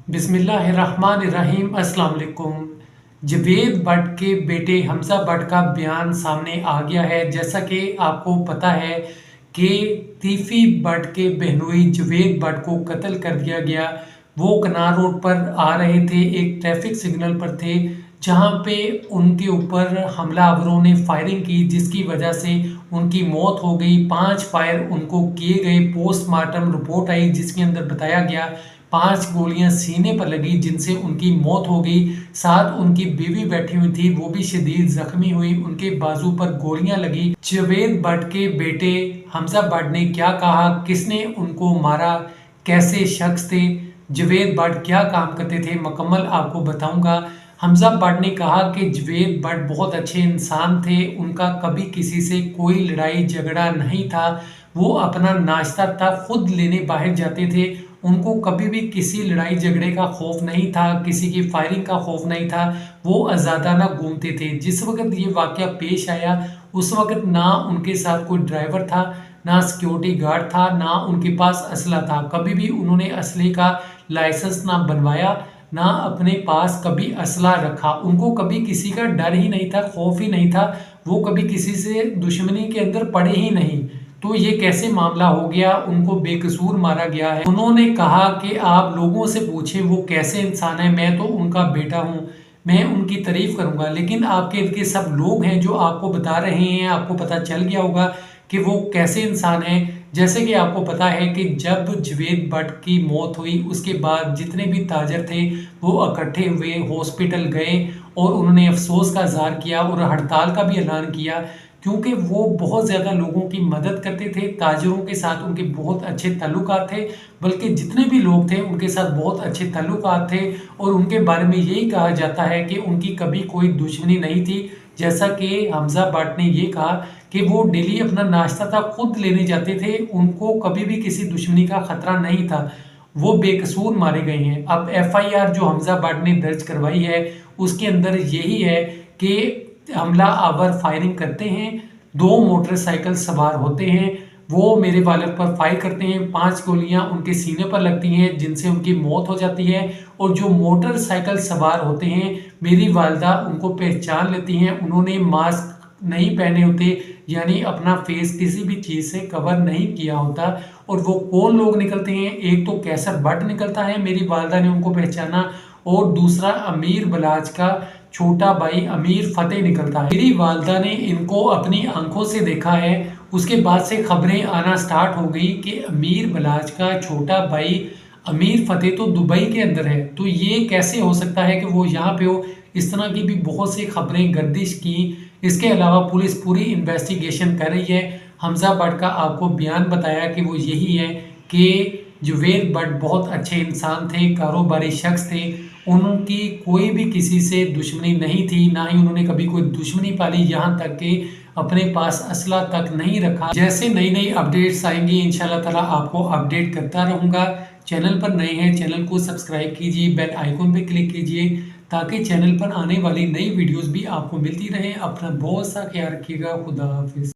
बिस्मिल्लाहिर्रहमानिर्रहीम। अस्सलाम वालेकुम। जावेद भट्ट के बेटे हमजा भट्ट का बयान सामने आ गया है। जैसा कि आपको पता है कि तीफी भट्ट के बहनोई जावेद भट्ट को कत्ल कर दिया गया। वो कनार रोड पर आ रहे थे, एक ट्रैफिक सिग्नल पर थे, जहां पे उनके ऊपर हमलावरों ने फायरिंग की, जिसकी वजह से उनकी मौत हो गई। 5 फायर उनको किए गए। पोस्टमार्टम रिपोर्ट आई जिसके अंदर बताया गया 5 गोलियां सीने पर लगी, जिनसे उनकी मौत हो गई। साथ उनकी बीवी बैठी हुई थी, वो भी शदीद जख्मी हुई, उनके बाजू पर गोलियां लगी। जावेद भट्ट के बेटे हमजा भट्ट ने क्या कहा, किसने उनको मारा, कैसे शख्स थे, जावेद भट्ट क्या काम करते थे, मुकम्मल आपको बताऊंगा। हमजा भट्ट ने कहा कि जावेद भट्ट बहुत अच्छे इंसान थे, उनका कभी किसी से कोई लड़ाई झगड़ा नहीं था। वो अपना नाश्ता तक खुद लेने बाहर जाते थे, उनको कभी भी किसी लड़ाई झगड़े का खौफ नहीं था, किसी की फायरिंग का खौफ नहीं था। वो आज़ादाना घूमते थे। जिस वक्त ये वाक़या पेश आया उस वक्त ना उनके साथ कोई ड्राइवर था, ना सिक्योरिटी गार्ड था, ना उनके पास असला था। कभी भी उन्होंने असले का लाइसेंस ना बनवाया, ना अपने पास कभी असला रखा। उनको कभी किसी का डर ही नहीं था, खौफ ही नहीं था। वो कभी किसी से दुश्मनी के अंदर पड़े ही नहीं। तो ये कैसे मामला हो गया, उनको बेकसूर मारा गया है। उन्होंने कहा कि आप लोगों से पूछें वो कैसे इंसान है, मैं तो उनका बेटा हूँ, मैं उनकी तारीफ करूंगा। लेकिन आपके इनके सब लोग हैं जो आपको बता रहे हैं, आपको पता चल गया होगा कि वो कैसे इंसान है। जैसे कि आपको पता है कि जब जावेद भट्ट की मौत हुई उसके बाद जितने भी ताजर थे वो इकट्ठे हुए, हॉस्पिटल गए और उन्होंने अफसोस का इजहार किया और हड़ताल का भी ऐलान किया, क्योंकि वो बहुत ज़्यादा लोगों की मदद करते थे। ताजिरों के साथ उनके बहुत अच्छे ताल्लुकात थे, बल्कि जितने भी लोग थे उनके साथ बहुत अच्छे ताल्लुकात थे। और उनके बारे में यही कहा जाता है कि उनकी कभी कोई दुश्मनी नहीं थी। जैसा कि हमजा भट्ट ने ये कहा कि वो डेली अपना नाश्ता तक खुद लेने जाते थे, उनको कभी भी किसी दुश्मनी का खतरा नहीं था। वो बेकसूर मारे गए हैं। अब एफआईआर जो हमजा भट्ट ने दर्ज करवाई है उसके अंदर यही है कि हमला आवर फायरिंग करते हैं, 2 मोटरसाइकिल सवार होते हैं, वो मेरे वालिद पर फायर करते हैं, 5 गोलियां उनके सीने पर लगती हैं जिनसे उनकी मौत हो जाती है। और जो मोटरसाइकिल सवार होते हैं मेरी वालदा उनको पहचान लेती हैं, उन्होंने मास्क नहीं पहने होते, यानी अपना फेस किसी भी चीज़ से कवर नहीं किया होता। और वो कौन लोग निकलते हैं, एक तो कैसर भट्ट निकलता है, मेरी वालदा ने उनको पहचाना, और दूसरा अमीर बलाच का छोटा भाई अमीर फतेह निकलता है। मेरी वालदा ने इनको अपनी आंखों से देखा है। उसके बाद से खबरें आना स्टार्ट हो गई कि अमीर बलाच का छोटा भाई अमीर फतेह तो दुबई के अंदर है, तो ये कैसे हो सकता है कि वो यहाँ पे हो। इस तरह की भी बहुत सी खबरें गर्दिश की। इसके अलावा पुलिस पूरी इन्वेस्टिगेशन कर रही है। हमजा भट्ट का आपको बयान बताया कि वो यही है कि जावेद भट्ट बहुत अच्छे इंसान थे, कारोबारी शख्स थे, उनकी कोई भी किसी से दुश्मनी नहीं थी, ना ही उन्होंने कभी कोई दुश्मनी पाली, यहाँ तक कि अपने पास असला तक नहीं रखा। जैसे नई नई अपडेट्स आएंगी इंशाल्लाह ताला आपको अपडेट करता रहूँगा। चैनल पर नए हैं, चैनल को सब्सक्राइब कीजिए, बेल आइकन पे क्लिक कीजिए ताकि चैनल पर आने वाली नई वीडियोस भी आपको मिलती रहे। अपना बहुत सा ख्याल रखिएगा। खुदा हाफिज।